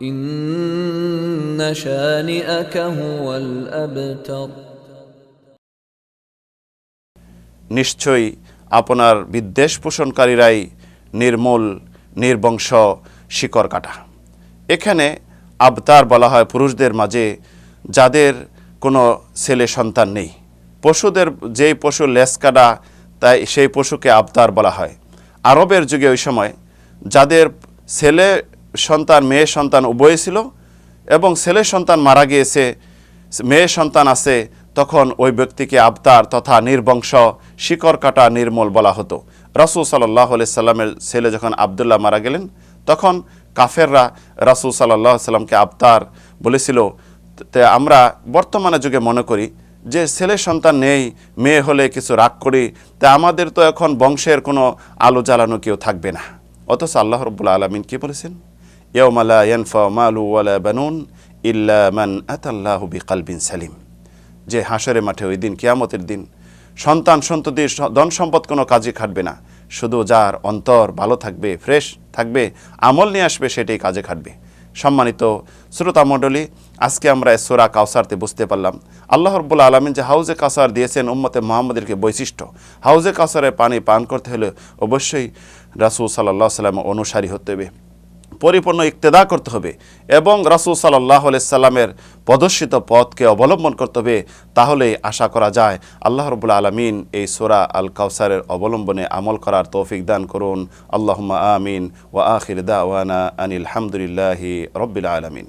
ইন্না শানিআকা হুয়াল আবতার। নিশ্চয়ই আপনার বিদ্বেষ পোষণকারীরাই নির্মূল নির্বংশ শিকড় কাটা। এখানে আবতার বলা হয় পুরুষদের মাঝে যাদের কোনো ছেলে সন্তান নেই। পশুদের যেই পশু লেজ কাটা তাই সেই পশুকে আবতার বলা হয়। আরবের যুগে ওই সময় যাদের ছেলে সন্তান মেয়ে সন্তান উভয়ই ছিল এবং ছেলে সন্তান মারা গিয়েছে, মেয়ে সন্তান আছে, তখন ওই ব্যক্তিকে আবতার তথা নির্বংশ শিকড় কাটা নির্মূল বলা হতো। রাসূল সাল্লাল্লাহু আলাইহি সাল্লামের ছেলে যখন আবদুল্লাহ মারা গেলেন তখন কাফেররা রাসূল সাল্লাল্লাহু আলাইহি সাল্লামকে আবতার বলেছিল। তে আমরা বর্তমানে যুগে মনে করি যে ছেলে সন্তান নেই, মেয়ে হলে কিছু রাগ করি, তা আমাদের তো এখন বংশের কোনো আলো জ্বালানো কেউ থাকবে না। অথচ আল্লাহ রাব্বুল আলামিন কি বলেছেন? ইয়াউমা লা ইয়ানফা মালু ওয়ালা বানুন ইল্লা মান আতাল্লাহু বিকলবিন সালিম। যে হাসরের মাঠে ওই দিন, কিয়ামতের দিন, সন্তান সন্ততির ধন সম্পদ কোনো কাজে খাটবে না, শুধু যার অন্তর ভালো থাকবে, ফ্রেশ থাকবে, আমল নিয়ে আসবে, সেটাই কাজে খাটবে। সম্মানিত শ্রোতা মণ্ডলী, আজকে আমরা সূরা কাউসারতে বুঝতে পারলাম আল্লাহ রাব্বুল আলামিন যে হাউজে কাউসার দিয়েছেন উম্মতে মুহাম্মাদেরকে বৈশিষ্ট্য। হাউজে কাউসারের পানি পান করতে হলে অবশ্যই রাসূল সাল্লাল্লাহু আলাইহি ওয়াসাল্লামের অনুসারী হতে হবে, পরিপূর্ণ ইক্তেদা করতে হবে এবং রাসূল সাল্লাল্লাহু আলাইহি সাল্লামের প্রদর্শিত পথকে অবলম্বন করতে হবে। তাহলেই আশা করা যায় আল্লাহ রাব্বুল আলামিন এই সূরা আল কাউসারের অবলম্বনে আমল করার তৌফিক দান করুন। আল্লাহুম্মা আমিন ওয়া আখির দাওয়ানা আনিল হামদুলিল্লাহি রাব্বিল আলামিন।